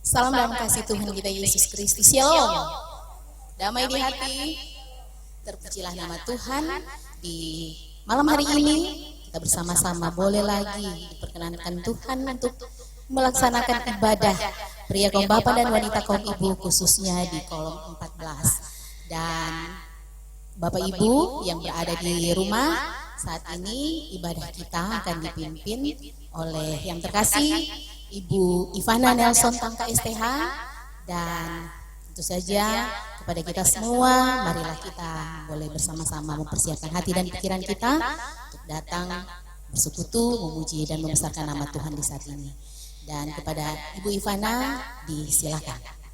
Salam dalam kasih Tuhan kita Yesus Kristus. Shalom. Damai di hati. Terpujilah nama Tuhan. Di malam hari ini kita bersama-sama boleh lagi diperkenankan Tuhan untuk melaksanakan ibadah pria kaum bapak dan wanita kaum ibu, khususnya di kolom 14. Dan Bapak Ibu yang berada di rumah, saat ini ibadah kita akan dipimpin oleh yang terkasih Ibu Ivana Nelson Tangka STH. Dan tentu saja kepada kita semua, marilah kita boleh bersama-sama mempersiapkan hati dan pikiran kita untuk datang bersekutu, memuji dan membesarkan nama Tuhan di saat ini. Dan kepada Ibu Ivana disilakan.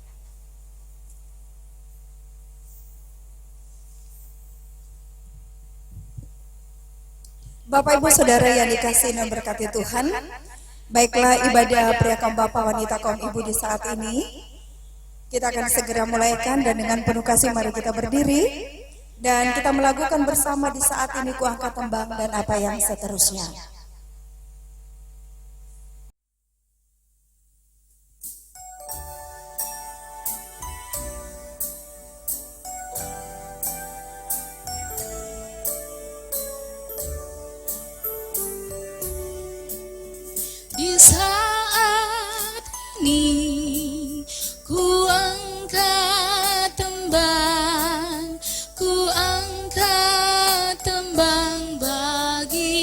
Bapak Ibu Saudara yang dikasihi dan berkati Tuhan, baiklah ibadah pria kaum bapak wanita kaum ibu di saat ini kita akan segera mulaikan, dan dengan penuh kasih mari kita berdiri dan kita melakukan bersama di saat ini ku angkat tembang dan apa yang seterusnya. Di saat ini ku angkat tembang, bagi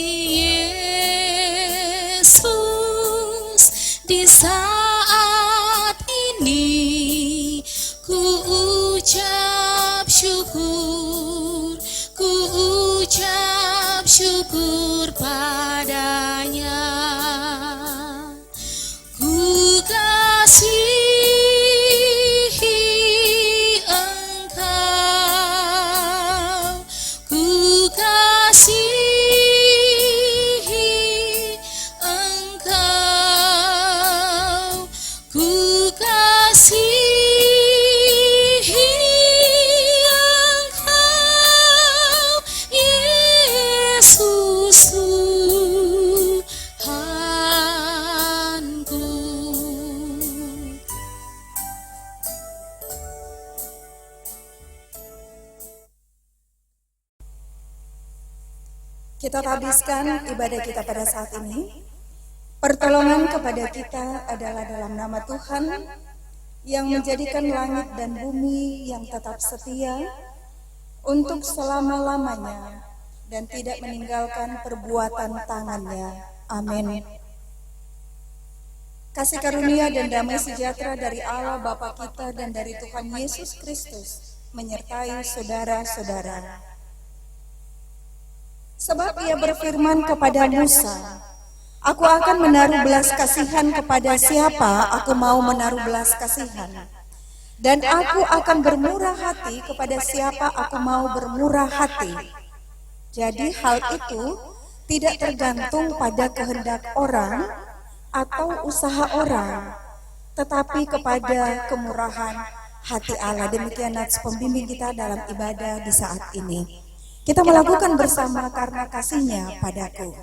Yesus. Di saat ini ku ucap syukur, padanya. Ku kasihi Engkau, ku kasihi Engkau, ku kasihi Engkau, Yesus Tuhanku. Kita habiskan ibadah kita pada saat ini. Pertolongan kepada kita adalah dalam nama Tuhan yang menjadikan langit dan bumi yang tetap setia untuk selama-lamanya dan tidak meninggalkan perbuatan tangannya. Amin. Kasih karunia dan damai sejahtera dari Allah Bapa kita dan dari Tuhan Yesus Kristus menyertai saudara-saudara. Sebab ia berfirman kepada Musa, aku akan menaruh belas kasihan kepada siapa aku mau menaruh belas kasihan. Dan aku akan bermurah hati kepada siapa aku mau bermurah hati. Jadi hal itu tidak tergantung pada kehendak orang atau usaha orang, tetapi kepada kemurahan hati Allah. Demikian nats pembimbing kita dalam ibadah di saat ini. Kita melakukan bersama karena kasih-Nya padaku.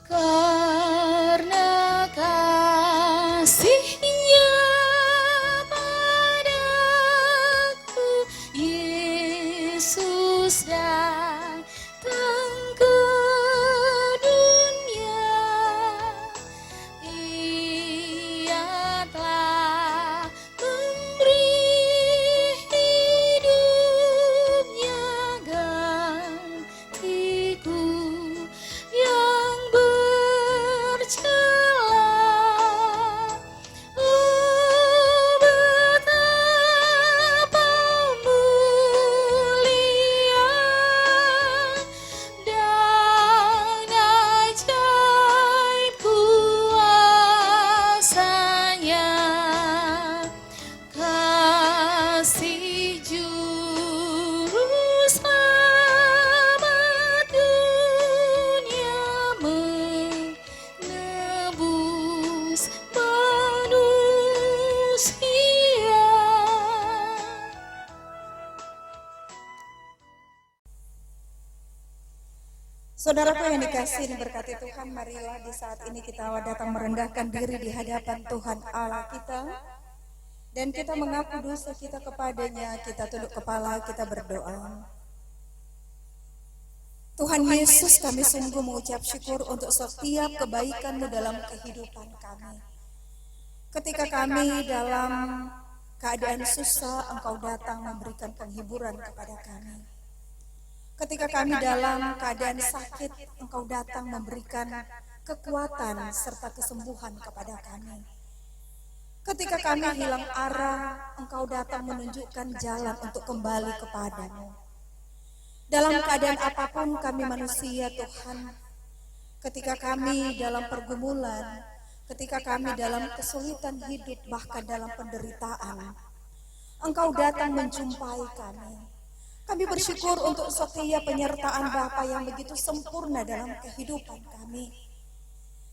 Karena kasih-Nya padaku, Yesus datang ke dunia. Saudaraku yang dikasihi berkati Tuhan, marilah di saat ini kita datang merendahkan diri di hadapan Tuhan Allah kita, dan kita mengaku dosa kita kepadanya. Kita tunduk kepala, kita berdoa. Tuhan Yesus, kami sungguh mengucap syukur untuk setiap kebaikan-Mu dalam kehidupan kami. Ketika kami dalam keadaan susah, Engkau datang memberikan penghiburan kepada kami. Ketika kami dalam keadaan sakit, Engkau datang memberikan kekuatan serta kesembuhan kepada kami. Ketika kami hilang arah, Engkau datang menunjukkan jalan untuk kembali kepadamu. Dalam keadaan apapun kami manusia, Tuhan, ketika kami dalam pergumulan, ketika kami dalam kesulitan hidup, bahkan dalam penderitaan, Engkau datang menjumpai kami. Kami bersyukur untuk setiap penyertaan Bapa yang begitu sempurna dalam kehidupan kami.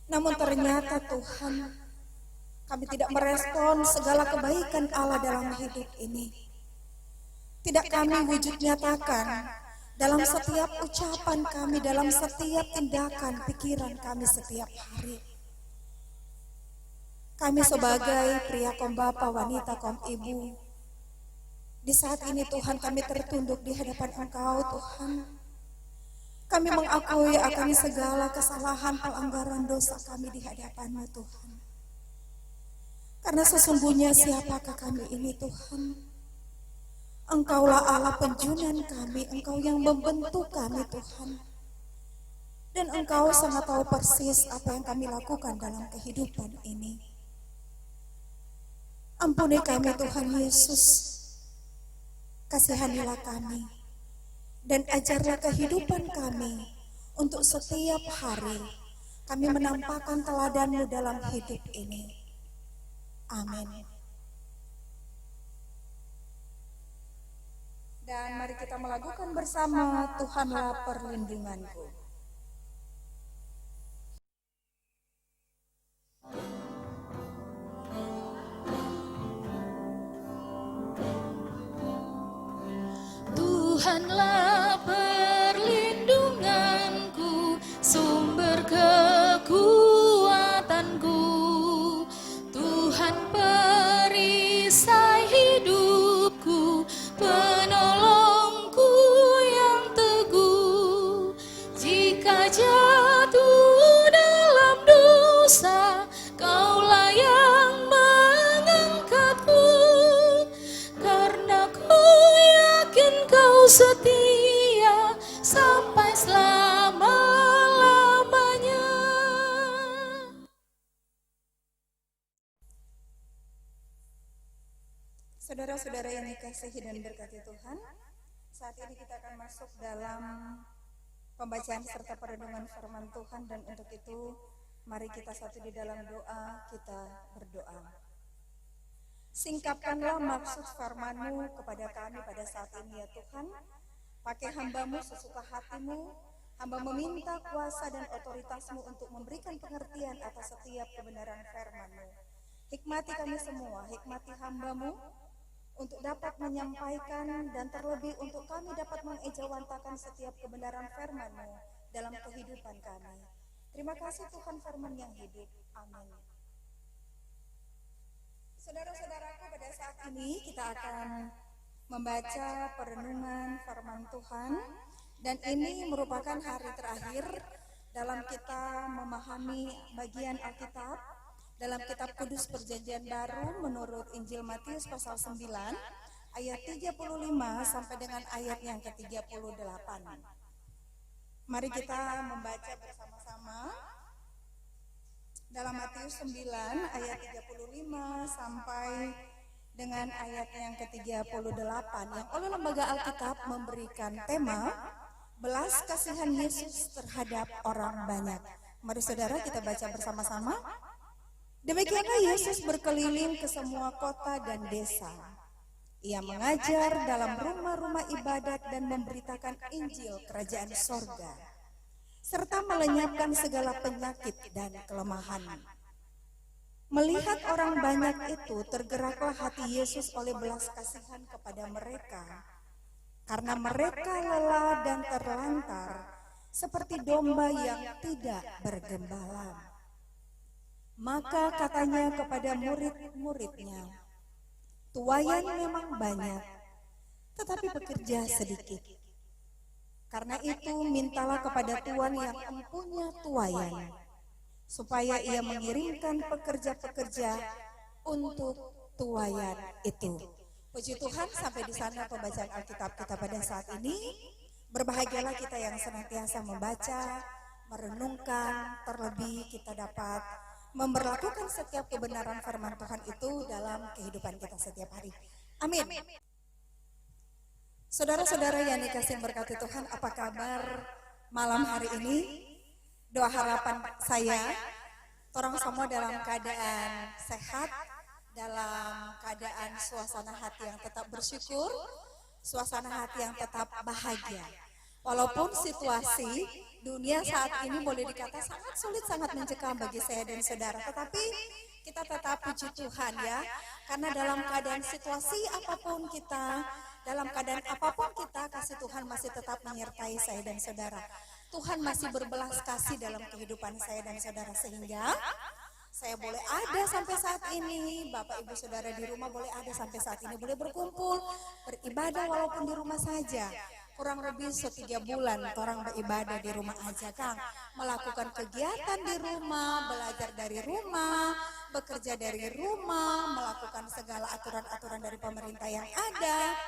Namun ternyata Tuhan, kami tidak merespon segala kebaikan Allah dalam hidup ini. Tidak kami wujud nyatakan dalam setiap ucapan kami, dalam setiap tindakan pikiran kami setiap hari. Kami sebagai pria kaum bapa, wanita kaum ibu, di saat ini Tuhan kami tertunduk di hadapan Engkau Tuhan. Kami mengakui akan segala kesalahan, pelanggaran, dosa kami di hadapan-Mu Tuhan. Karena sesungguhnya siapakah kami ini Tuhan? Engkaulah Allah penjunan kami, Engkau yang membentuk kami Tuhan. Dan Engkau sangat tahu persis apa yang kami lakukan dalam kehidupan ini. Ampuni kami Tuhan Yesus. Kasihanilah kami, dan ajarlah kehidupan kami untuk setiap hari kami menampakkan teladan-Mu dalam hidup ini. Amin. Dan mari kita melakukan bersama, Tuhanlah perlindunganku. Tuhanlah perlindunganku, sumber kekuatanku. Tuhan perisai hidupku, penolongku yang teguh. Jika jatuh dalam dosa, Kaulah yang mengangkatku. Karena ku yakin Kau setia sampai selama-lamanya. Saudara-saudara yang dikasihi dan berkati Tuhan, saat ini kita akan masuk dalam pembacaan serta perenungan firman Tuhan, dan untuk itu mari kita satu di dalam doa, kita berdoa. Singkapkanlah maksud firman-Mu kepada kami pada saat ini ya Tuhan. Pakai hamba-Mu sesuka hati-Mu. Hamba meminta kuasa dan otoritas-Mu untuk memberikan pengertian atas setiap kebenaran firman-Mu. Hikmati kami semua, hikmati hamba-Mu untuk dapat menyampaikan, dan terlebih untuk kami dapat mengejawantakan setiap kebenaran firman-Mu dalam kehidupan kami. Terima kasih Tuhan, firman yang hidup. Amin. Saudara-saudaraku, pada saat ini kita akan membaca perenungan firman Tuhan, dan ini merupakan hari terakhir dalam kita memahami bagian Alkitab dalam kitab Kudus Perjanjian Baru menurut Injil Matius pasal 9 ayat 35 sampai dengan ayat yang ke-38. Mari kita membaca bersama-sama dalam Matius 9 ayat 35 sampai dengan ayat yang ke-38 yang oleh Lembaga Alkitab memberikan tema belas kasihan Yesus terhadap orang banyak. Mari saudara kita baca bersama-sama. Demikianlah Yesus berkeliling ke semua kota dan desa. Ia mengajar dalam rumah-rumah ibadat dan memberitakan Injil Kerajaan Sorga, serta melenyapkan segala penyakit dan kelemahan. Melihat orang banyak itu, tergeraklah hati Yesus oleh belas kasihan kepada mereka, karena mereka lelah dan terlantar, seperti domba yang tidak bergembala. Maka katanya kepada murid-muridnya, tuayan memang banyak, tetapi pekerja sedikit. Karena itu mintalah kepada Tuhan yang empunya tuayan, supaya ia mengirimkan pekerja-pekerja untuk tuayan itu. Puji Tuhan, sampai di sana pembacaan Alkitab kita pada saat ini. Berbahagialah kita yang senantiasa membaca, merenungkan, terlebih kita dapat memberlakukan setiap kebenaran firman Tuhan itu dalam kehidupan kita setiap hari. Amin. Saudara-saudara yang dikasihi berkati Tuhan, apa kabar malam hari ini? Doa harapan saya, orang semua dalam keadaan sehat, dalam keadaan suasana hati yang tetap bersyukur, suasana hati yang tetap bahagia. Walaupun situasi dunia saat ini boleh dikata sangat sulit, sangat mencekam bagi saya dan saudara, tetapi kita tetap puji Tuhan ya, karena dalam keadaan situasi apapun kita, dalam keadaan apapun kita, kasih Tuhan masih tetap menyertai saya dan saudara. Tuhan masih berbelas kasih dalam kehidupan saya dan saudara, sehingga saya boleh ada sampai saat ini, Bapak Ibu Saudara di rumah boleh ada sampai saat ini, boleh berkumpul, beribadah walaupun di rumah saja. Kurang lebih 3 bulan orang beribadah di rumah aja, Kang. Melakukan kegiatan di rumah, belajar dari rumah, bekerja dari rumah, melakukan segala aturan-aturan dari pemerintah yang ada.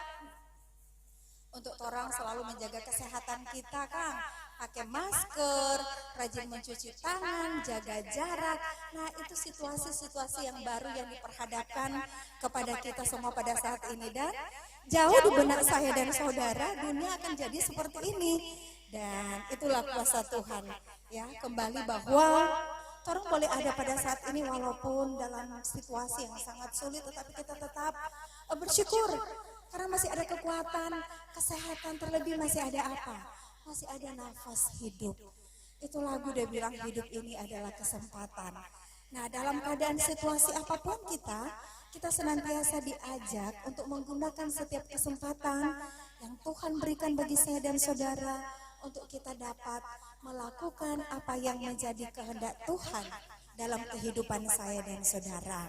Untuk orang selalu menjaga kesehatan kita, Kang. Pakai masker, rajin mencuci tangan, jaga jarak. Nah, itu situasi-situasi yang baru yang diperhadapkan kepada kita semua pada saat ini. Dan jauh di benak saya dan saudara, dunia akan jadi seperti ini. Dan itulah kuasa Tuhan. Ya, kembali bahwa orang boleh ada pada saat ini walaupun dalam situasi yang sangat sulit, tetapi kita tetap bersyukur. Karena masih ada kekuatan, kesehatan, terlebih masih ada apa? Masih ada nafas hidup. Itu lagu dia bilang hidup ini adalah kesempatan. Nah, dalam keadaan situasi apapun kita senantiasa diajak untuk menggunakan setiap kesempatan yang Tuhan berikan bagi saya dan saudara untuk kita dapat melakukan apa yang menjadi kehendak Tuhan dalam kehidupan saya dan saudara.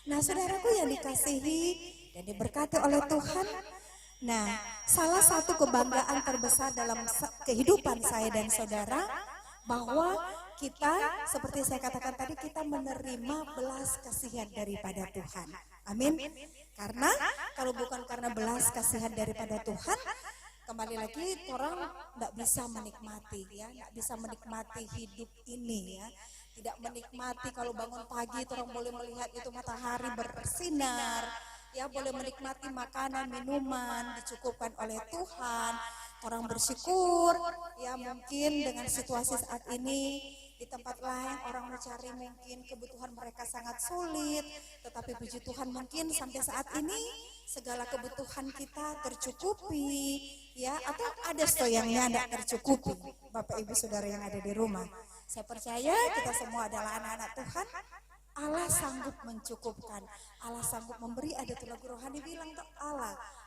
Nah, saudaraku yang dikasihi dan diberkati oleh Tuhan, nah, salah satu kebanggaan terbesar dalam kehidupan saya dan saudara, bahwa kita, seperti saya katakan tadi, kita menerima belas kasihan daripada Tuhan. Amin. Karena kalau bukan karena belas kasihan daripada Tuhan, kembali lagi orang tidak bisa menikmati, ya, tidak bisa menikmati hidup ini, ya. Tidak menikmati kalau bangun pagi orang boleh melihat itu matahari bersinar, ya, boleh menikmati makanan, minuman dicukupkan oleh Tuhan. Orang bersyukur, ya, mungkin dengan situasi saat ini di tempat lain orang mencari mungkin kebutuhan mereka sangat sulit, tetapi puji Tuhan mungkin sampai saat ini segala kebutuhan kita tercukupi, ya, atau ada yang tidak tercukupi, Bapak Ibu Saudara yang ada di rumah. Saya percaya kita semua adalah anak-anak Tuhan. Allah sanggup mencukupkan, Allah sanggup memberi. Ada tuh lagu rohani bilang tuh,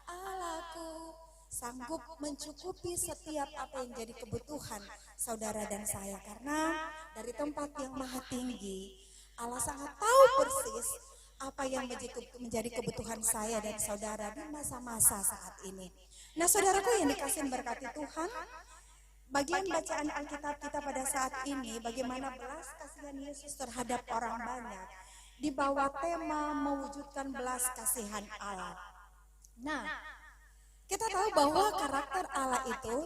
Allahku sanggup mencukupi setiap apa yang jadi kebutuhan saudara dan saya. Karena dari tempat yang maha tinggi, Allah sangat tahu persis apa yang menjadi kebutuhan saya dan saudara di masa-masa saat ini. Nah, saudaraku yang dikasihi berkati Tuhan, bagian bacaan Alkitab kita pada saat ini, bagaimana belas kasihan Yesus terhadap orang banyak, di bawah tema mewujudkan belas kasihan Allah. Nah, kita tahu bahwa karakter Allah itu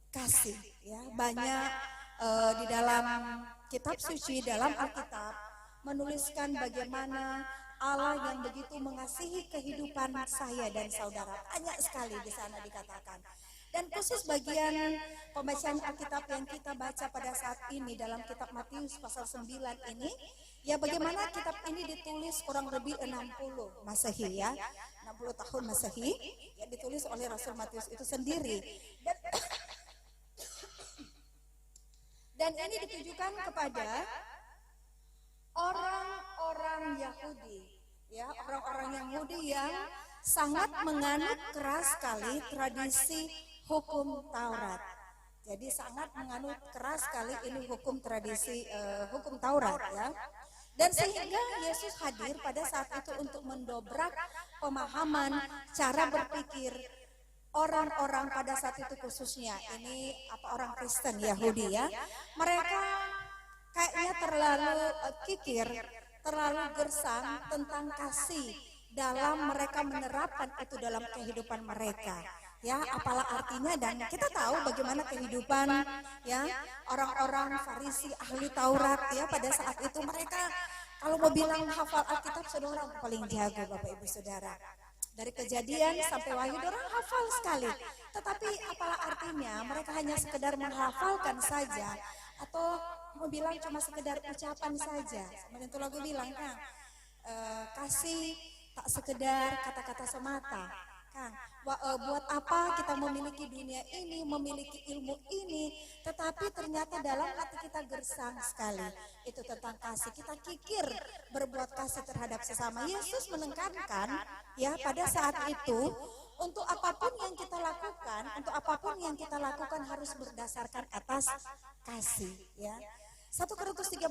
kasih, ya. Banyak di dalam kitab suci, dalam Alkitab, menuliskan bagaimana Allah yang begitu mengasihi kehidupan saya dan saudara. Banyak sekali di sana dikatakan. Dan khusus bagian pembacaan Alkitab yang kita baca pada saat ini dalam kitab Matius pasal 9 ini, ya, bagaimana kitab ini ditulis kurang lebih 60 Masehi, ya, 60 tahun Masehi, ya, ditulis oleh Rasul Matius itu sendiri. Dan ini ditujukan kepada orang-orang Yahudi, ya, orang-orang Yahudi yang sangat menganut keras sekali tradisi hukum Taurat. Jadi sangat menganut keras sekali ini hukum tradisi, hukum Taurat ya. Dan sehingga Yesus hadir pada saat itu untuk mendobrak pemahaman cara berpikir orang-orang pada saat itu, khususnya ini orang Kristen Yahudi ya. Mereka kayaknya terlalu kikir, terlalu gersang tentang kasih dalam mereka menerapkan itu dalam kehidupan mereka. Ya, apalah artinya, dan kita tahu bagaimana kehidupan ya orang-orang Farisi ahli Taurat ya pada saat itu. Mereka kalau mau bilang hafal Alkitab, saudara orang paling jago Bapak Ibu Saudara. Dari Kejadian sampai Wahyu orang hafal sekali. Tetapi apalah artinya, mereka hanya sekedar menghafalkan saja atau mau bilang cuma sekedar ucapan saja. Seperti itu lagu bilang kan, kasih tak sekedar kata-kata semata. Kang, buat apa kita memiliki dunia ini, memiliki ilmu ini, tetapi ternyata dalam hati kita gersang sekali. Itu tentang kasih, kita kikir berbuat kasih terhadap sesama. Yesus menekankan ya pada saat itu, untuk apapun yang kita lakukan harus berdasarkan atas kasih ya. 1 Korintus 13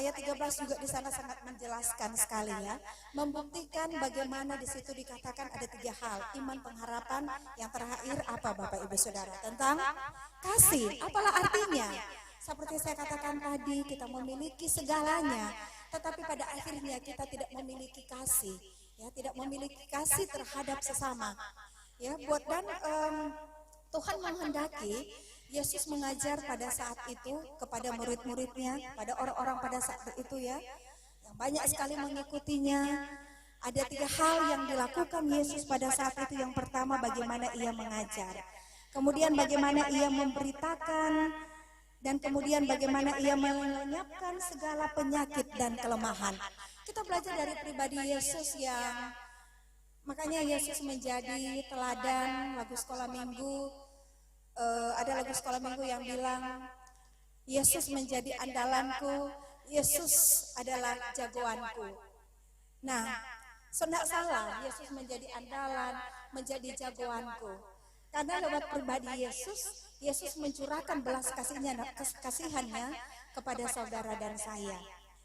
ayat 13 juga di sana sangat menjelaskan sekali ya, membuktikan bagaimana di situ dikatakan ada 3 hal, iman, pengharapan, yang terakhir apa Bapak Ibu Saudara? Tentang kasih. Apalah artinya? Seperti saya katakan tadi, kita memiliki segalanya, tetapi pada akhirnya kita tidak memiliki kasih, ya, tidak memiliki kasih terhadap sesama. Ya, Tuhan menghendaki Yesus mengajar pada saat itu kepada murid-muridnya, pada orang-orang pada saat itu ya, yang banyak sekali mengikutinya. Ada 3 hal yang dilakukan Yesus pada saat itu. Yang pertama, bagaimana ia mengajar, kemudian bagaimana ia memberitakan, dan kemudian bagaimana ia melenyapkan segala penyakit dan kelemahan. Kita belajar dari pribadi Yesus yang makanya Yesus menjadi teladan. Lagu sekolah minggu, ada lagu sekolah minggu yang bilang Yesus menjadi andalanku, Yesus adalah jagoanku. Nah, tidak salah, Yesus menjadi andalan, menjadi jagoanku. Karena lewat pribadi Yesus mencurahkan belas kasihannya kepada saudara dan saya.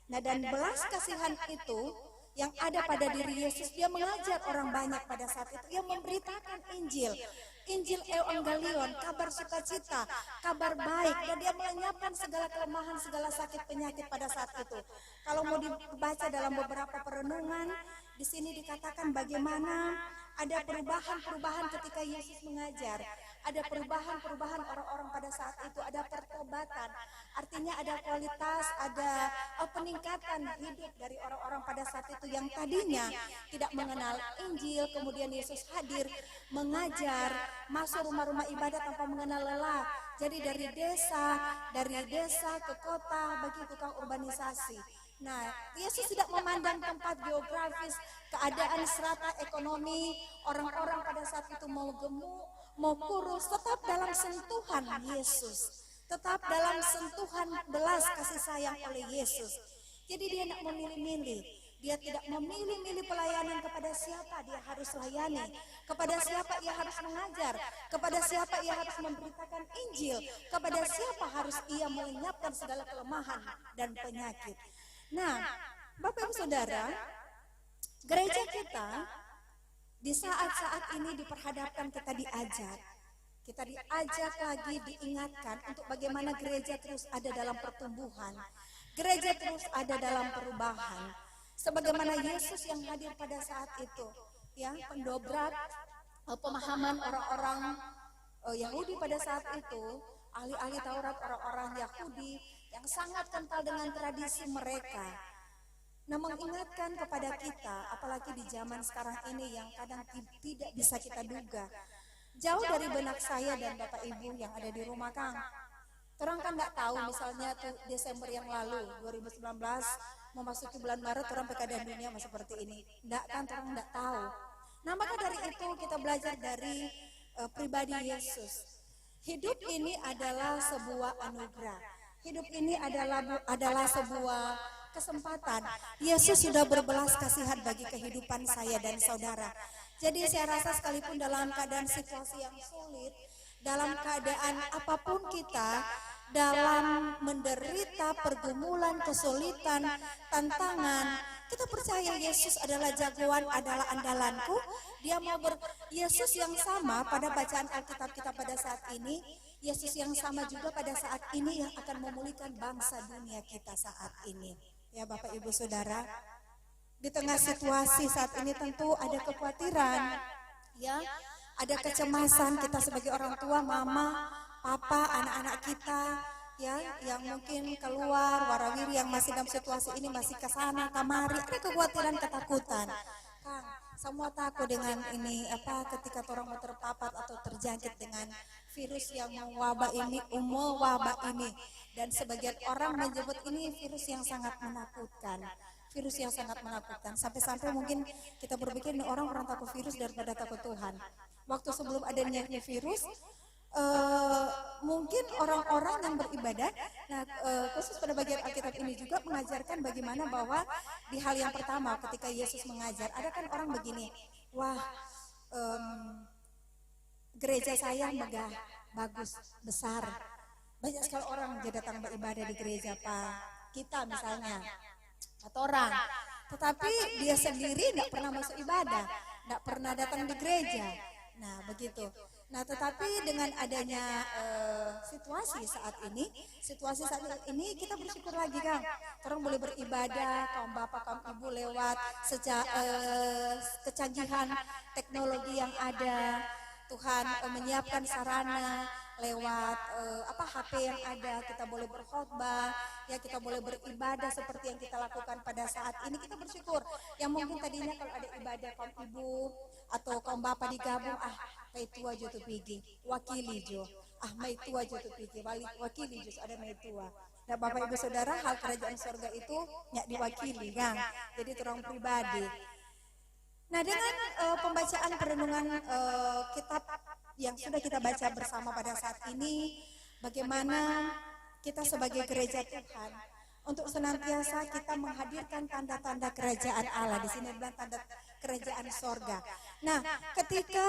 Nah, dan belas kasihan itu yang ada pada diri Yesus, dia mengajar orang banyak pada saat itu. Dia memberitakan Injil Evangelion, kabar sukacita, kabar baik, dan dia melenyapkan segala kelemahan, segala sakit penyakit pada saat itu. Kalau mau dibaca dalam beberapa perenungan, di sini dikatakan bagaimana ada perubahan-perubahan ketika Yesus mengajar. Ada perubahan-perubahan orang-orang pada saat itu, ada pertobatan. Artinya ada kualitas, ada peningkatan hidup dari orang-orang pada saat itu yang tadinya tidak mengenal Injil. Kemudian Yesus hadir mengajar, masuk rumah-rumah ibadat tanpa mengenal lelah. Jadi dari desa ke kota, bagi tukang urbanisasi. Nah, Yesus tidak memandang tempat geografis, keadaan strata ekonomi, orang-orang pada saat itu mau gemuk, mau kurus, tetap dalam sentuhan Yesus. Tetap dalam sentuhan belas kasih sayang oleh Yesus. Jadi dia tidak memilih-milih. Dia tidak memilih-milih pelayanan kepada siapa dia harus layani, kepada siapa ia harus mengajar, kepada siapa ia harus memberitakan Injil, kepada siapa harus ia melenyapkan segala kelemahan dan penyakit. Nah, Bapak Ibu Saudara, gereja kita di saat-saat ini diperhadapkan, kita diajak lagi, diingatkan untuk bagaimana gereja terus ada dalam pertumbuhan, gereja terus ada dalam perubahan, sebagaimana Yesus yang hadir pada saat itu, ya, pendobrak pemahaman orang-orang Yahudi pada saat itu, ahli-ahli Taurat, orang-orang Yahudi yang sangat kental dengan tradisi mereka. Nah, mengingatkan kepada kita, apalagi di zaman sekarang ini yang kadang tidak bisa kita duga. Jauh dari benak saya dan Bapak Ibu yang ada di rumah, Kang. Orang kan nggak tahu, misalnya tuh Desember yang lalu, 2019, memasuki bulan Maret, orang keadaan dunia masih seperti ini. Nggak kan, orang nggak tahu. Nah, maka dari itu kita belajar dari pribadi Yesus. Hidup ini adalah sebuah anugerah. Hidup ini adalah sebuah kesempatan. Yesus sudah berbelas kasihan bagi kehidupan saya dan saudara. Jadi saya rasa sekalipun dalam keadaan situasi yang sulit, dalam keadaan apapun kita, dalam menderita pergumulan, kesulitan, tantangan, kita percaya Yesus adalah jagoan, adalah andalanku. Dia mau Yesus yang sama pada bacaan Alkitab kita pada saat ini, Yesus yang sama juga pada saat ini yang akan memulihkan bangsa dunia kita saat ini. Ya Bapak Ibu Saudara, di tengah situasi saat ini tentu ada kekhawatiran, ya, ada kecemasan kita sebagai orang tua, mama, papa, anak-anak kita, ya, yang mungkin keluar, warawiri yang masih dalam situasi ini masih ke sana kemari, ada kekhawatiran, ketakutan. Kang, semua takut dengan ini ketika orang mau terpapar atau terjangkit dengan virus yang mewabah ini, dan sebagian orang menyebut ini virus yang sangat menakutkan. Virus yang sangat menakutkan, sampai-sampai mungkin kita berpikir ini orang takut virus daripada takut Tuhan. Waktu sebelum adanya virus, mungkin orang-orang yang beribadah, khusus pada bagian Alkitab ini juga mengajarkan bagaimana bahwa di hal yang pertama ketika Yesus mengajar, ada kan orang begini, wah, gereja saya megah, bagus, besar, banyak sekali orang yang datang beribadah di gereja kita misalnya, atau orang, tetapi dia sendiri tidak pernah masuk ibadah, tidak pernah datang di gereja. Nah begitu. Nah tetapi dengan adanya situasi saat ini kita bersyukur lagi Kang, orang boleh beribadah, kaum bapak, kaum ibu lewat kecanggihan teknologi yang ada. Tuhan menyiapkan sarana lewat HP yang ada, kita boleh berkhotbah, ya, kita boleh beribadah seperti yang kita lakukan pada saat ini. Kita bersyukur. Yang mungkin tadinya kalau ada ibadah kaum ibu atau kaum bapak digabung, may tua jo tu pigi, wakili jo, may tua jo tu pigi, wakili jo ada may tua. Nah Bapak Ibu Saudara, hal kerajaan surga itu nyak diwakili kan, jadi orang pribadi. Nah dengan pembacaan perenungan kitab yang sudah kita baca bersama pada saat ini, bagaimana kita sebagai gereja Tuhan untuk senantiasa kita menghadirkan tanda-tanda kerajaan Allah. Di sini bilang tanda kerajaan sorga. Nah, ketika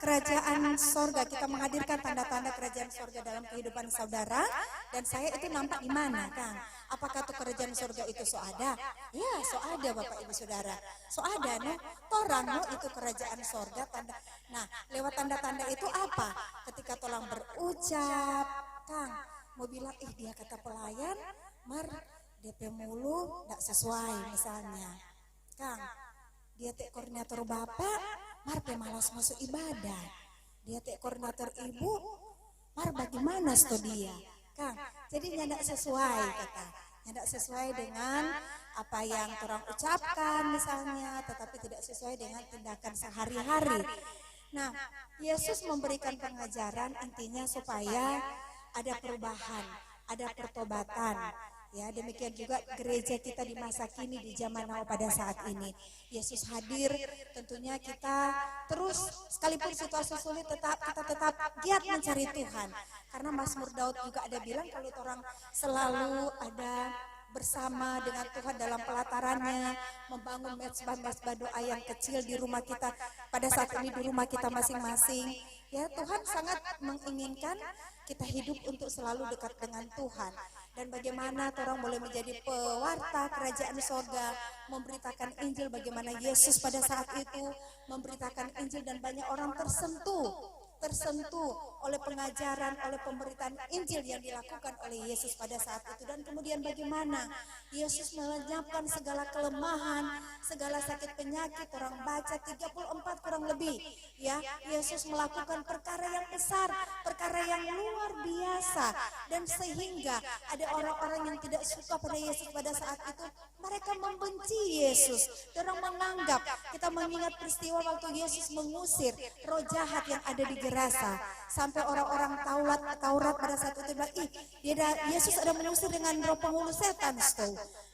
kerajaan sorga, kita menghadirkan tanda-tanda kerajaan sorga dalam kehidupan saudara dan saya, itu nampak di mana, Kang? Apakah tuh kerajaan sorga itu so ada? Ya, so ada Bapak Ibu Saudara. So ada, no? Torang, no? Itu kerajaan sorga. Tanda. Nah, lewat tanda-tanda itu apa? Ketika tolong berucap, Kang, mau bilang, dia kata pelayan, DP mulu tidak sesuai misalnya, Kang, dia koordinator bapak, malas masuk ibadah, dia koordinator ibu, bagaimana dia, Kang, jadi tidak sesuai kata, tidak sesuai dengan apa yang orang ucapkan misalnya, tetapi tidak sesuai dengan tindakan sehari-hari. Nah, Yesus memberikan pengajaran intinya supaya ada perubahan, ada pertobatan. Ya, demikian juga gereja kita di masa kini, di zaman now pada saat ini. Yesus hadir, tentunya kita terus sekalipun situasi sulit kita tetap giat mencari Tuhan. Karena Mazmur Daud juga ada bilang kalau orang selalu ada bersama dengan Tuhan dalam pelatarannya, membangun mezbah doa yang kecil di rumah kita pada saat ini, di rumah kita masing-masing. Ya, Tuhan sangat menginginkan kita hidup untuk selalu dekat dengan Tuhan. Dan bagaimana orang boleh menjadi pewarta kerajaan sorga, memberitakan Injil, bagaimana Yesus pada saat itu memberitakan Injil dan banyak orang tersentuh oleh pengajaran, oleh pemberitaan Injil yang dilakukan oleh Yesus pada saat itu. Dan kemudian bagaimana Yesus melenyapkan segala kelemahan, segala sakit penyakit. Orang baca 34 kurang lebih, ya, Yesus melakukan perkara yang besar, perkara yang luar biasa, dan sehingga ada orang-orang yang tidak suka pada Yesus pada saat itu, mereka membenci Yesus. Orang menganggap, kita mengingat peristiwa waktu Yesus mengusir roh jahat yang ada di Gerasa, sampai orang-orang Taurat pada saat itu bilang, Yesus ada mengusir dengan roh penghulu setan.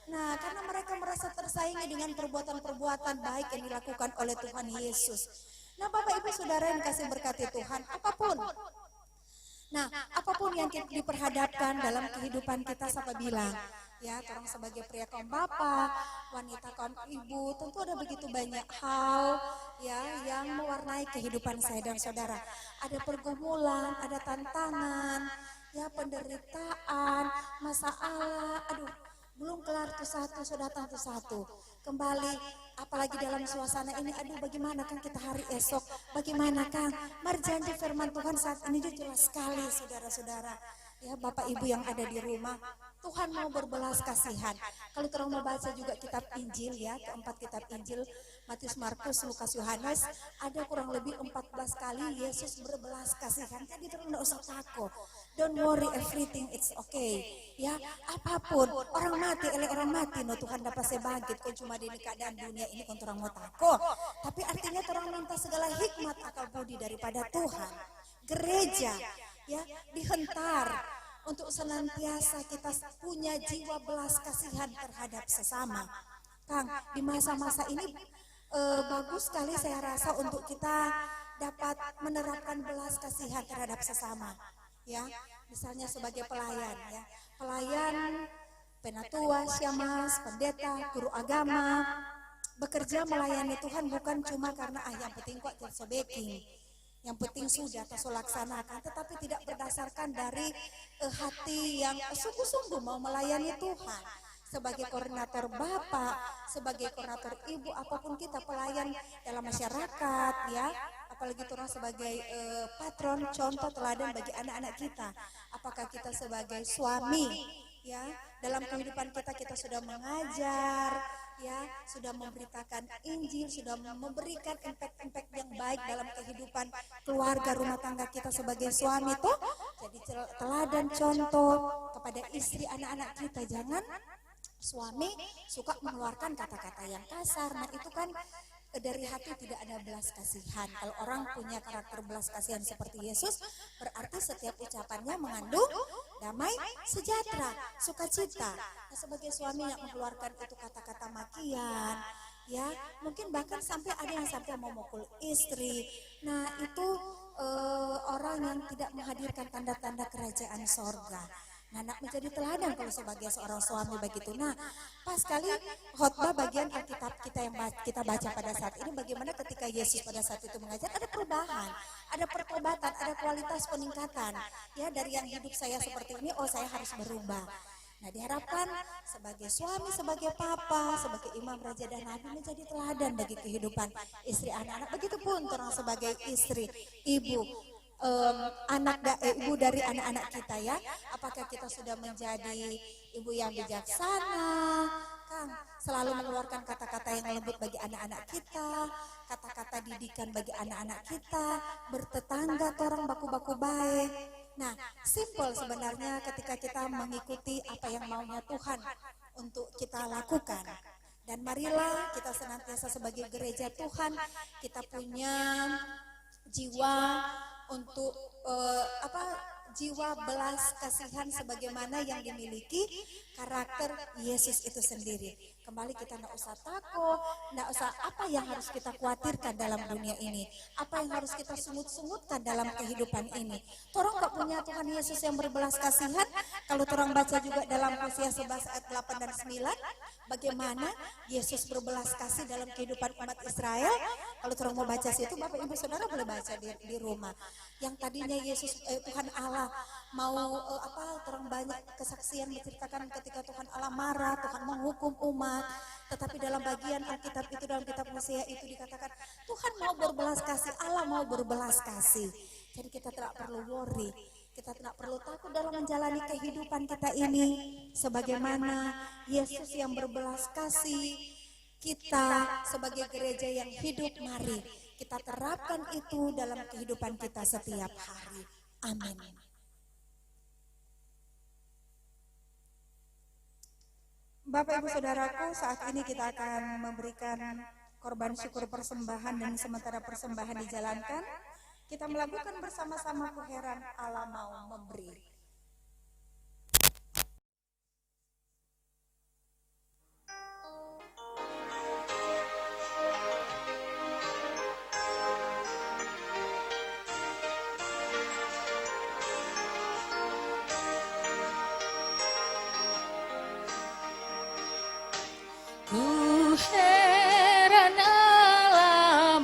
Nah, karena mereka merasa tersaingi dengan perbuatan-perbuatan baik yang dilakukan oleh Tuhan Yesus. Nah, Bapak Ibu Saudara yang kasih berkati Tuhan, apapun yang kita diperhadapkan dalam kehidupan kita, siapa bilang, ya, orang sebagai pria kaum bapak, wanita kaum ibu, tentu ada begitu banyak hal ya yang mewarnai kehidupan saya dan saudara. Ada pergumulan, ada tantangan, ya penderitaan, masalah. Aduh, belum kelar tuh satu, sudah datang tuh satu. Kembali, apalagi dalam suasana ini, aduh bagaimana kan kita hari esok, bagaimana kan? Mari janji firman Tuhan saat ini jelas sekali saudara-saudara. Ya Bapak Ibu yang ada di rumah, Tuhan mau berbelas kasihan. Kalau kita mau baca juga kitab Injil ya, keempat kitab Injil, Matius, Markus, Lukas, Yohanes, ada kurang lebih 14 kali Yesus berbelas kasihan. Jadi terus tidak usah takut. Don't worry, everything it's okay. Ya, apapun, orang mati, orang mati, no Tuhan dapat saya bangkit. Kau cuma di keadaan dunia ini kau orang mau takut. Tapi artinya orang minta segala hikmat akal budi daripada Tuhan. Gereja, ya, dihentar untuk senantiasa kita punya jiwa belas kasihan terhadap sesama. Kang, di masa-masa ini bagus sekali saya rasa untuk kita dapat menerapkan belas kasihan terhadap sesama. Ya, misalnya sebagai pelayan, ya, pelayan, penatua, syamas, pendeta, guru agama, bekerja melayani Tuhan bukan cuma karena yang penting kok tersobeking, yang penting sudah terlaksanakan, tetapi tidak berdasarkan dari hati yang sungguh-sungguh mau melayani Tuhan. Sebagai koordinator Bapak, sebagai koordinator Ibu, apapun kita pelayan dalam masyarakat, ya, apalagi orang sebagai patron, contoh teladan bagi anak-anak kita. Apakah kita sebagai suami, ya, dalam kehidupan kita sudah mengajar, ya, sudah memberitakan Injil, sudah memberikan impact yang baik dalam kehidupan keluarga rumah tangga kita sebagai suami toh. Jadi teladan contoh kepada istri anak-anak kita. Jangan suami suka mengeluarkan kata-kata yang kasar. Nah itu kan dari hati tidak ada belas kasihan. Kalau orang punya karakter belas kasihan seperti Yesus, berarti setiap ucapannya mengandung damai, sejahtera, sukacita. Nah, sebagai suami yang mengeluarkan itu kata-kata makian, ya mungkin bahkan sampai ada yang sampai mau memukul istri. Nah itu orang yang tidak menghadirkan tanda-tanda kerajaan sorga. Nah, nak menjadi teladan kalau sebagai seorang suami begitu. Nah, pas sekali khotbah bagian Alkitab kita yang kita baca pada saat ini, bagaimana ketika Yesus pada saat itu mengajar, ada perubahan, ada pertobatan, ada kualitas peningkatan. Ya, dari yang hidup saya seperti ini, oh saya harus berubah. Nah, diharapkan sebagai suami, sebagai papa, sebagai imam, raja dan nabi menjadi teladan bagi kehidupan istri anak-anak. Begitupun orang sebagai istri, ibu, ibu dari anak-anak kita ya. Apakah kita sudah menjadi ibu yang bijaksana, Kang, selalu mengeluarkan kata-kata yang lembut bagi anak-anak kita, kata-kata didikan bagi anak-anak kita, bertetangga orang baku-baku baik. Nah, simple sebenarnya ketika kita mengikuti apa yang maunya Tuhan untuk kita lakukan. Dan marilah kita senantiasa sebagai gereja Tuhan, kita punya jiwa untuk jiwa belas kasihan sebagaimana yang dimiliki karakter Yesus itu sendiri. Kembali kita tidak usah takut, tidak usah apa yang harus kita khawatirkan dalam dunia ini, apa yang harus kita sungut-sungutkan dalam kehidupan ini. Orang gak punya Tuhan Yesus yang berbelas kasihan. Kalau orang baca juga dalam Hosea 11 ayat 8 dan 9, bagaimana Yesus berbelas kasih dalam kehidupan umat Israel. Kalau orang mau baca situ, Bapak Ibu Saudara boleh baca di rumah. Yang tadinya Yesus Tuhan Allah mau orang banyak kesaksian menceritakan ketika Tuhan Allah marah, Tuhan menghukum umat. Tetapi dalam bagian Alkitab itu, dalam kitab Hosea itu dikatakan Tuhan mau berbelas kasih, Allah mau berbelas kasih. Jadi kita tidak perlu worry, kita tidak perlu takut dalam menjalani kehidupan kita ini. Sebagaimana Yesus yang berbelas kasih, kita sebagai gereja yang hidup, mari kita terapkan itu dalam kehidupan kita setiap hari. Amin. Bapak Ibu Saudaraku, saat ini kita akan memberikan korban syukur persembahan, dan sementara persembahan dijalankan, kita melakukan bersama-sama keheran Allah mau memberi. Ku heran Allah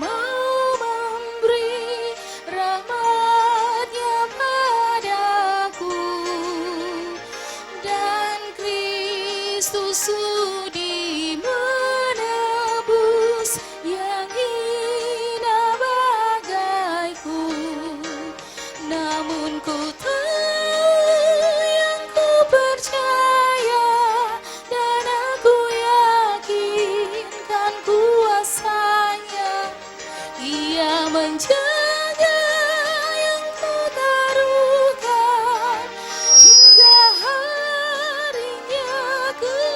sudi menebus yang hina bagaiku, namun ku tahu yang ku percaya dan aku yakinkan kuasanya. Ia menjaga yang ku taruhkan hingga harinya kelak.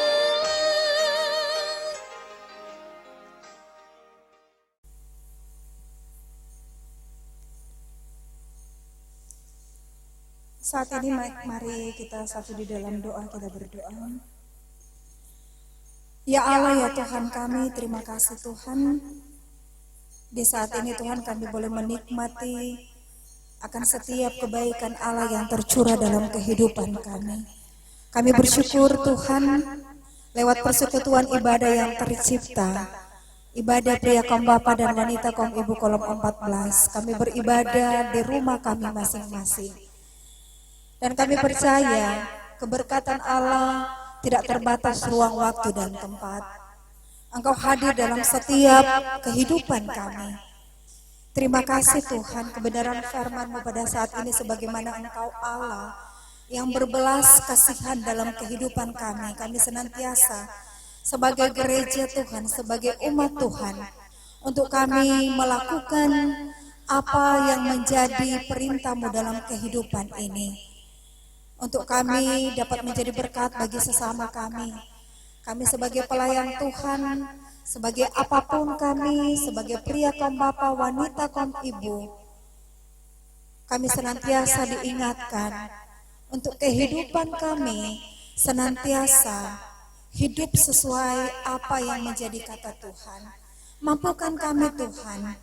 Saat ini mari kita satu di dalam doa, kita berdoa. Ya Allah, ya Tuhan kami, terima kasih Tuhan. Di saat ini Tuhan kami boleh menikmati akan setiap kebaikan Allah yang tercurah dalam kehidupan kami. Kami bersyukur Tuhan lewat persekutuan ibadah yang tercipta, ibadah pria kaum bapa dan wanita kaum ibu kolom 14. Kami beribadah di rumah kami masing-masing. Dan kami percaya keberkatan Allah tidak terbatas ruang, waktu, dan tempat. Engkau hadir dalam setiap kehidupan kami. Terima kasih Tuhan, kebenaran firman-Mu pada saat ini sebagaimana Engkau Allah yang berbelas kasihan dalam kehidupan kami. Kami senantiasa sebagai gereja Tuhan, sebagai umat Tuhan, untuk kami melakukan apa yang menjadi perintah-Mu dalam kehidupan ini. Untuk kami dapat menjadi berkat bagi sesama kami. Kami sebagai pelayan Tuhan, sebagai apapun kami, sebagai pria kaum bapa, wanita kaum ibu, kami senantiasa diingatkan untuk kehidupan kami senantiasa hidup sesuai apa yang menjadi kata Tuhan. Mampukan kami Tuhan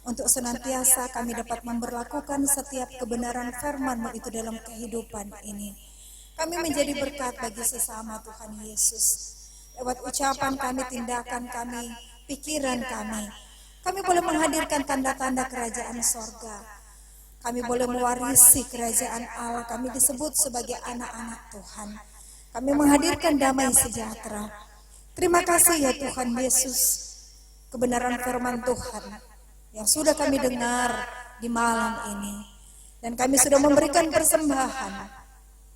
untuk senantiasa kami dapat memberlakukan setiap kebenaran firman-Mu itu dalam kehidupan ini. Kami menjadi berkat bagi sesama Tuhan Yesus. Lewat ucapan kami, tindakan kami, pikiran kami, kami boleh menghadirkan tanda-tanda kerajaan sorga. Kami boleh mewarisi kerajaan Allah. Kami disebut sebagai anak-anak Tuhan. Kami menghadirkan damai sejahtera. Terima kasih ya Tuhan Yesus, kebenaran firman Tuhan yang sudah kami dengar di malam ini. Dan kami sudah memberikan persembahan.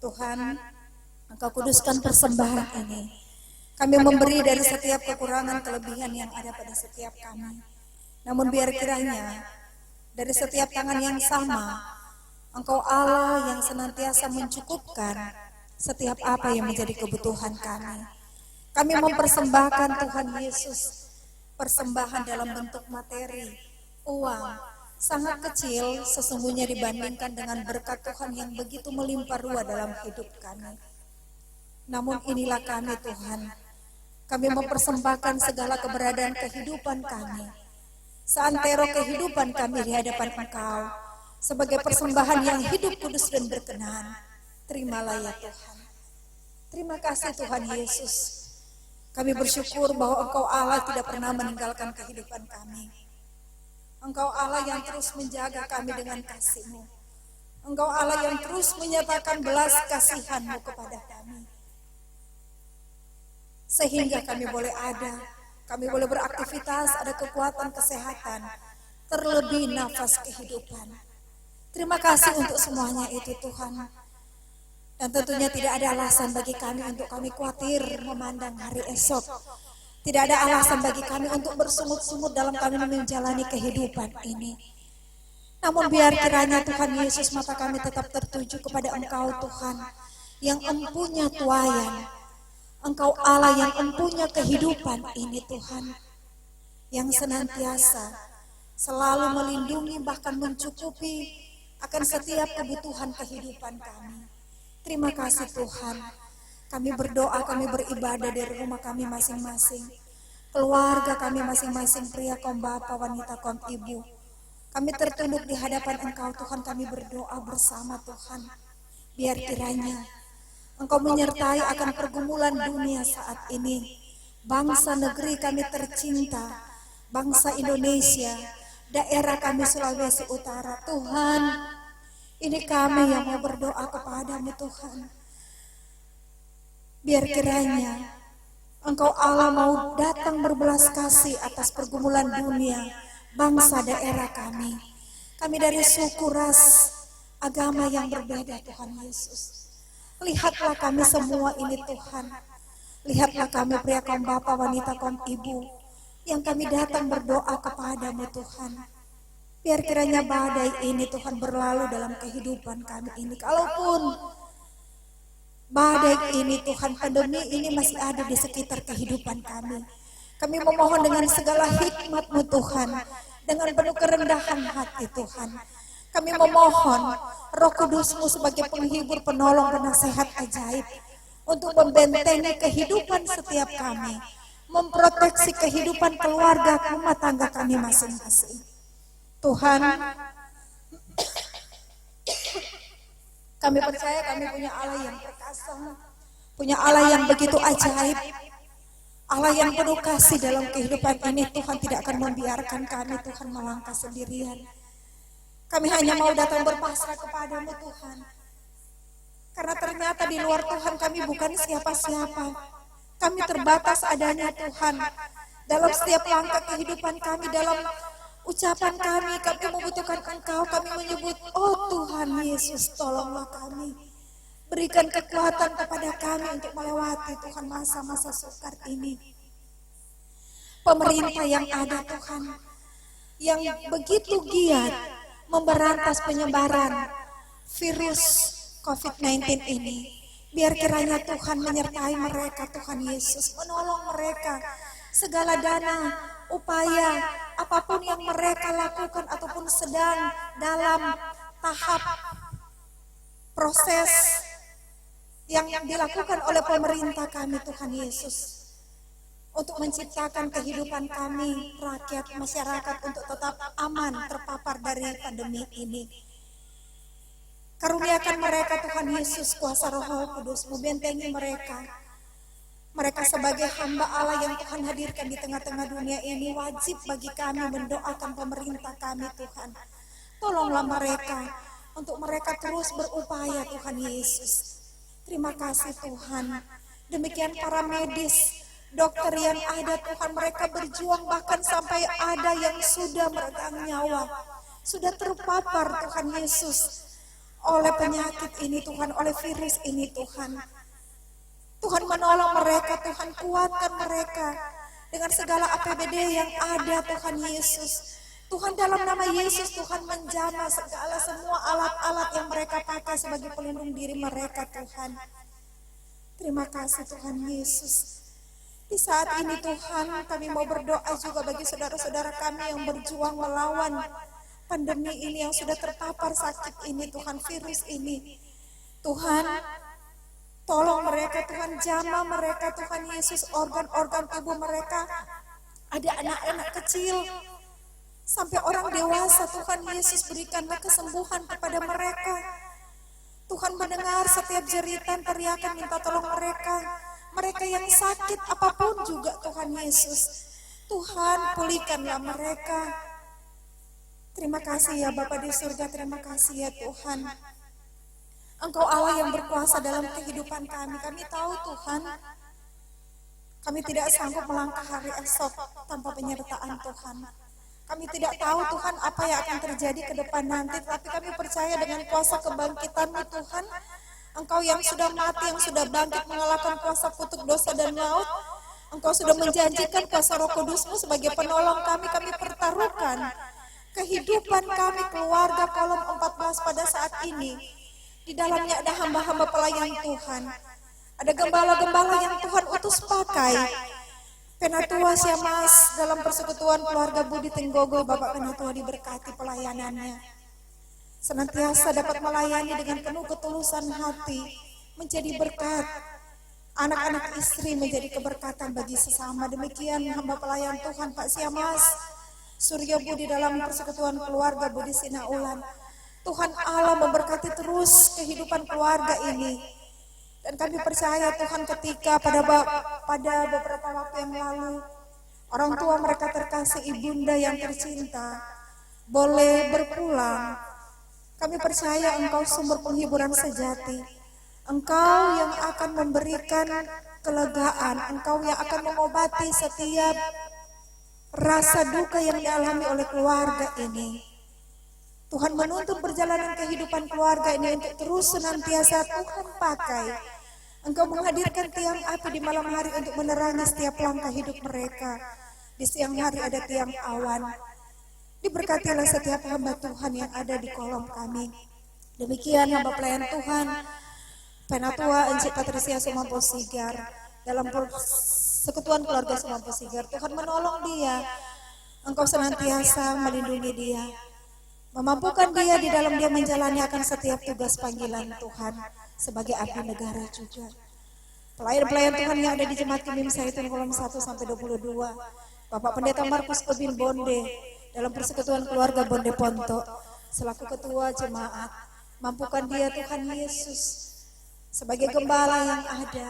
Tuhan, Engkau kuduskan persembahan ini. Kami memberi dari setiap kekurangan kelebihan yang ada pada setiap kami. Namun biar kiranya dari setiap tangan yang sama, Engkau Allah yang senantiasa mencukupkan setiap apa yang menjadi kebutuhan kami. Kami mempersembahkan Tuhan Yesus, persembahan dalam bentuk materi, uang, sangat kecil sesungguhnya dibandingkan dengan berkat Tuhan yang begitu melimpah ruah dalam hidup kami. Namun inilah kami Tuhan, kami mempersembahkan segala keberadaan kehidupan kami, seantero kehidupan kami di hadapan Engkau, sebagai persembahan yang hidup, kudus, dan berkenan. Terimalah ya Tuhan. Terima kasih Tuhan Yesus. Kami bersyukur bahwa Engkau Allah tidak pernah meninggalkan kehidupan kami. Engkau Allah yang terus menjaga kami dengan kasih-Mu. Engkau Allah yang terus menyatakan belas kasihan-Mu kepada kami. Sehingga kami boleh ada, kami boleh beraktivitas, ada kekuatan kesehatan, terlebih nafas kehidupan. Terima kasih untuk semuanya itu Tuhan. Dan tentunya tidak ada alasan bagi kami untuk kami khawatir memandang hari esok. Tidak ada alasan bagi kami untuk bersungut-sungut dalam kami menjalani kehidupan ini. Namun biar kiranya Tuhan Yesus, mata kami tetap tertuju kepada Engkau Tuhan, yang empunya tuayan. Engkau Allah yang empunya kehidupan ini Tuhan, yang senantiasa selalu melindungi bahkan mencukupi akan setiap kebutuhan kehidupan kami. Terima kasih Tuhan. Kami berdoa, kami beribadah dari rumah kami masing-masing, keluarga kami masing-masing, pria kaum bapa, wanita kaum ibu. Kami tertunduk di hadapan Engkau Tuhan, kami berdoa bersama Tuhan. Biar kiranya Engkau menyertai akan pergumulan dunia saat ini. Bangsa negeri kami tercinta, bangsa Indonesia, daerah kami Sulawesi Utara. Tuhan, ini kami yang mau berdoa kepada-Mu Tuhan. Biar kiranya Engkau Allah mau datang berbelas kasih atas pergumulan dunia, bangsa daerah kami. Kami dari suku, ras, agama yang berbeda Tuhan Yesus. Lihatlah kami semua ini Tuhan. Lihatlah kami pria kaum bapa, wanita kaum ibu, yang kami datang berdoa kepadamu Tuhan. Biar kiranya badai ini Tuhan berlalu dalam kehidupan kami ini. Kalaupun badai ini Tuhan, pandemi ini masih ada di sekitar kehidupan kami. Kami memohon dengan segala hikmat-Mu Tuhan, dengan penuh kerendahan hati Tuhan. Kami memohon Roh Kudus-Mu sebagai penghibur, penolong, penasehat ajaib untuk membentengi kehidupan setiap kami, memproteksi kehidupan keluarga, rumah tangga kami masing-masing. Tuhan, kami percaya kami punya Allah yang perkasa, punya Allah yang begitu ajaib, Allah yang penuh kasih dalam kehidupan ini. Tuhan tidak akan membiarkan kami Tuhan melangkah sendirian. Kami hanya mau datang berpasrah kepadamu Tuhan. Karena ternyata di luar Tuhan kami bukan siapa-siapa. Kami terbatas adanya Tuhan. Dalam setiap langkah kehidupan kami, dalam ucapan kami membutuhkan Engkau. Kami menyebut, oh Tuhan Yesus, tolonglah kami. Berikan kekuatan kepada kami untuk melewati Tuhan masa-masa sukar ini. Pemerintah yang ada Tuhan, yang begitu giat memberantas penyebaran virus COVID-19 ini. Biar kiranya Tuhan menyertai mereka Tuhan Yesus, menolong mereka. Segala dana, upaya, apapun yang mereka lakukan ataupun sedang dalam tahap proses yang dilakukan oleh pemerintah kami Tuhan Yesus, untuk menciptakan kehidupan kami, rakyat, masyarakat untuk tetap aman terpapar dari pandemi ini. Karuniakan mereka Tuhan Yesus, kuasa Roh Kudus-Mu, bentengi mereka. Mereka sebagai hamba Allah yang Tuhan hadirkan di tengah-tengah dunia ini, wajib bagi kami mendoakan pemerintah kami Tuhan. Tolonglah mereka, untuk mereka terus berupaya Tuhan Yesus. Terima kasih Tuhan. Demikian para medis, dokter yang ada Tuhan, mereka berjuang bahkan sampai ada yang sudah meregang nyawa, sudah terpapar Tuhan Yesus oleh penyakit ini Tuhan, oleh virus ini Tuhan. Tuhan menolong mereka, Tuhan kuatkan mereka dengan segala APBD yang ada Tuhan Yesus. Tuhan dalam nama Yesus, Tuhan menjamah segala semua alat-alat yang mereka pakai sebagai pelindung diri mereka Tuhan. Terima kasih Tuhan Yesus. Di saat ini Tuhan, kami mau berdoa juga bagi saudara-saudara kami yang berjuang melawan pandemi ini, yang sudah terpapar sakit ini Tuhan, virus ini. Tuhan, tolong mereka Tuhan, jamah mereka Tuhan Yesus, organ-organ tubuh mereka. Ada anak-anak kecil sampai orang dewasa Tuhan Yesus, berikanlah kesembuhan kepada mereka. Tuhan mendengar setiap jeritan, teriakan, minta tolong mereka. Mereka yang sakit apapun juga Tuhan Yesus, Tuhan pulihkanlah mereka. Terima kasih ya Bapa di surga, terima kasih ya Tuhan. Engkau Allah yang berkuasa dalam kehidupan kami. Kami tahu Tuhan, kami tidak sanggup melangkah hari esok tanpa penyertaan Tuhan. Kami tidak tahu Tuhan apa yang akan terjadi ke depan nanti, tapi kami percaya dengan kuasa kebangkitan-Mu Tuhan. Engkau yang sudah mati, yang sudah bangkit mengalahkan kuasa kutuk dosa dan maut. Engkau sudah menjanjikan kuasa Roh Kudus-Mu sebagai penolong kami. Kami pertaruhkan kehidupan kami, keluarga kolom 14 pada saat ini. Di dalamnya ada hamba-hamba pelayan Tuhan. Ada gembala-gembala yang Tuhan utus pakai. Penatua Siamas dalam persekutuan keluarga Budi Tenggogo, Bapak Penatua diberkati pelayanannya. Senantiasa dapat melayani dengan penuh ketulusan hati, menjadi berkat. Anak-anak istri menjadi keberkatan bagi sesama. Demikian hamba pelayan Tuhan Pak Siamas Suryo Budi dalam persekutuan keluarga Budi Sinaulan. Tuhan Allah memberkati terus kehidupan keluarga ini. Dan kami percaya Tuhan, ketika pada beberapa waktu yang lalu, orang tua mereka terkasih, ibunda yang tercinta, boleh berpulang. Kami percaya Engkau sumber penghiburan sejati. Engkau yang akan memberikan kelegaan, Engkau yang akan mengobati setiap rasa duka yang dialami oleh keluarga ini. Tuhan menuntun perjalanan kehidupan keluarga ini untuk terus senantiasa Tuhan pakai. Engkau menghadirkan tiang api di malam hari untuk menerangi setiap langkah hidup mereka. Di siang hari ada tiang awan. Diberkatilah setiap hamba Tuhan yang ada di kolom kami. Demikian hamba pelayan Tuhan, Penatua Encik Patricia Sumampo Sigar, dalam persekutuan keluarga Sumampo Sigar. Tuhan menolong dia, Engkau senantiasa melindungi dia, memampukan dia di dalam dia menjalani akan setiap tugas panggilan Tuhan sebagai abdi negara juga. Pelayan-pelayan Tuhan yang ada di Jemaat Kimim Saitun kolom 1 sampai 22, Bapak Pendeta Markus Kebin Bonde dalam persekutuan keluarga Bonde Ponto selaku ketua jemaat, mampukan dia Tuhan Yesus sebagai gembala yang ada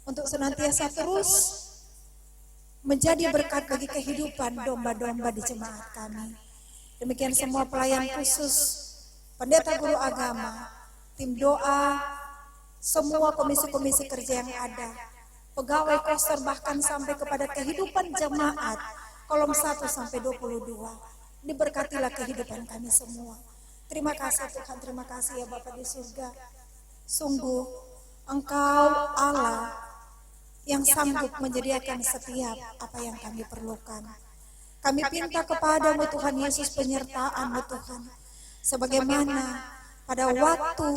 untuk senantiasa terus menjadi berkat bagi kehidupan domba-domba di jemaat kami. Demikian semua pelayan khusus, pendeta guru agama, tim doa, semua komisi-komisi kerja yang ada, pegawai koster bahkan sampai kepada kehidupan jemaat kolom 1 sampai 22. Diberkatilah kehidupan kami semua. Terima kasih Tuhan, terima kasih ya Bapa di surga. Sungguh Engkau Allah yang sanggup menyediakan setiap apa yang kami perlukan. Kami pinta kepadamu Tuhan Yesus penyertaan-Mu Tuhan. Sebagaimana pada waktu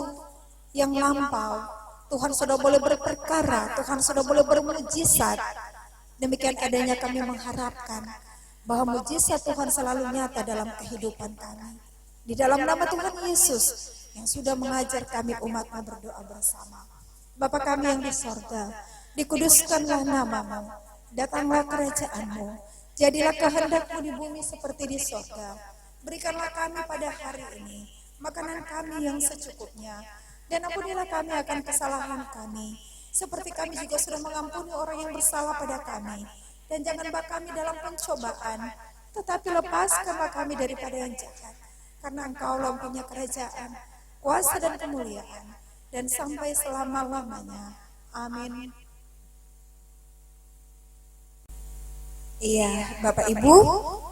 yang lampau Tuhan sudah boleh berperkara, Tuhan sudah boleh bermujizat. Demikian adanya kami mengharapkan bahwa mujizat Tuhan selalu nyata dalam kehidupan kami. Di dalam nama Tuhan Yesus yang sudah mengajar kami umat-Mu berdoa bersama. Bapa kami yang di sorga, dikuduskanlah nama-Mu, datanglah kerajaan-Mu. Jadilah kehendak-Mu di bumi seperti di sorga. Berikanlah kami pada hari ini makanan kami yang secukupnya. Dan ampunilah kami akan kesalahan kami, seperti kami juga sudah mengampuni orang yang bersalah pada kami. Dan jangan bawa kami dalam pencobaan, tetapi lepaskanlah kami daripada yang jahat. Karena Engkau mempunyai kerajaan, kuasa dan kemuliaan, dan sampai selama-lamanya. Amin. Iya, Bapak Ibu,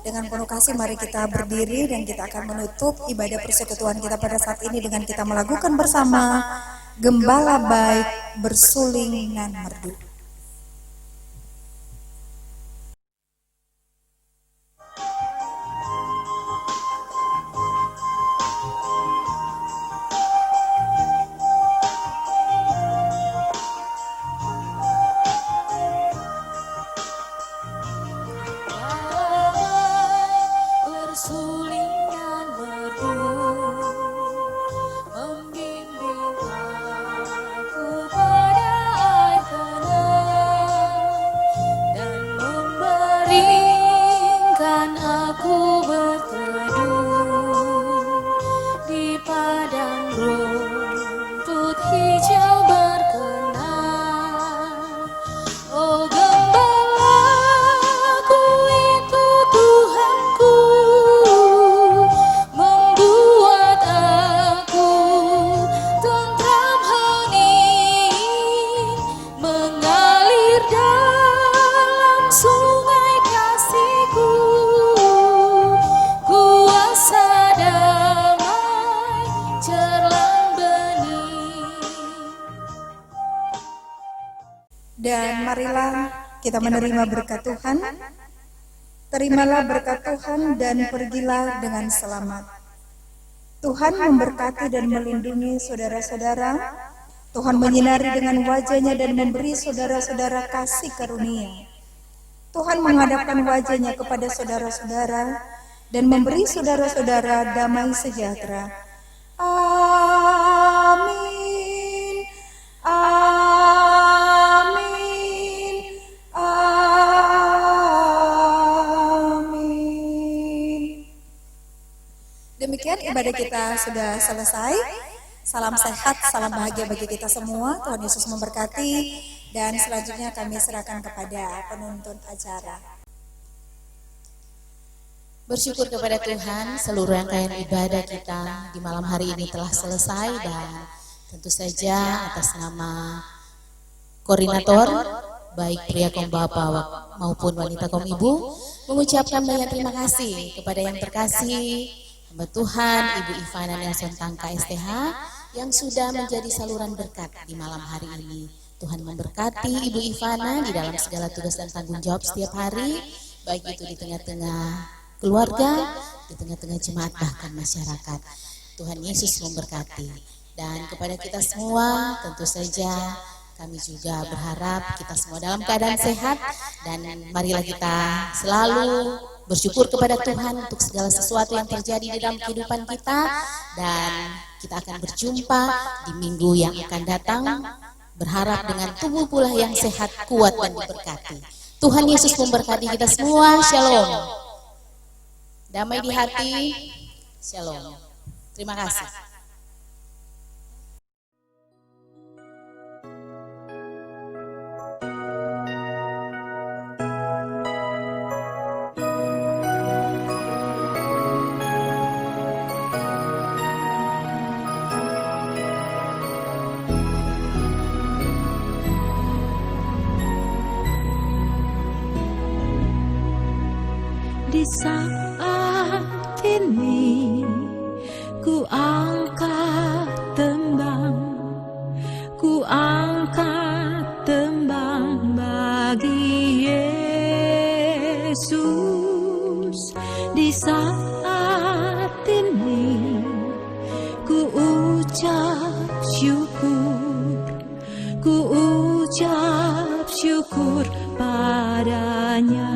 dengan penuh kasih mari kita berdiri dan kita akan menutup ibadah persekutuan kita pada saat ini dengan kita melakukan bersama Gembala Baik Bersuling Nan Merdu. Bersuling dan merdu, membimbing aku pada air tenang, dan membaringkan aku berteduh di padang rumput hijau berkenan. Oh gembalaku itu Tuhanku, membuat aku tentram hening, mengalir dalam sungai kasih-Ku, kuasa damai cerlang bening. Dan marilah kita menerima berkat Tuhan. Terimalah berkat Tuhan dan pergilah dengan selamat. Tuhan memberkati dan melindungi saudara-saudara. Tuhan menyinari dengan wajah-Nya dan memberi saudara-saudara kasih karunia. Tuhan menghadapkan wajah-Nya kepada saudara-saudara dan memberi saudara-saudara damai sejahtera. Amin. Amin. Amin. Demikian ibadah kita sudah selesai. Salam sehat, salam bahagia bagi kita semua. Tuhan Yesus memberkati. Dan selanjutnya kami serahkan kepada penuntun acara. Bersyukur kepada Tuhan, seluruh rangkaian ibadah kita di malam hari ini telah selesai, dan tentu saja atas nama koordinator, baik pria kaum bapak maupun wanita kaum ibu, mengucapkan banyak terima kasih kepada yang terkasih, hamba Tuhan, Ibu Ivana Nelson Tangka STH, yang sudah menjadi saluran berkat di malam hari ini. Tuhan memberkati Ibu Ivana di dalam segala tugas dan tanggung jawab setiap hari, baik itu di tengah-tengah keluarga, di tengah-tengah jemaat, bahkan masyarakat. Tuhan Yesus memberkati. Dan kepada kita semua, tentu saja kami juga berharap kita semua dalam keadaan sehat, dan marilah kita selalu bersyukur kepada Tuhan untuk segala sesuatu yang terjadi di dalam kehidupan kita, dan kita akan berjumpa di minggu yang akan datang, berharap dengan tubuh pula yang sehat, kuat, dan diberkati. Tuhan Yesus memberkati kita semua. Shalom. Damai di hati. Shalom. Terima kasih. Di saat ini ku angkat tembang bagi Yesus. Di saat ini ku ucap syukur padanya.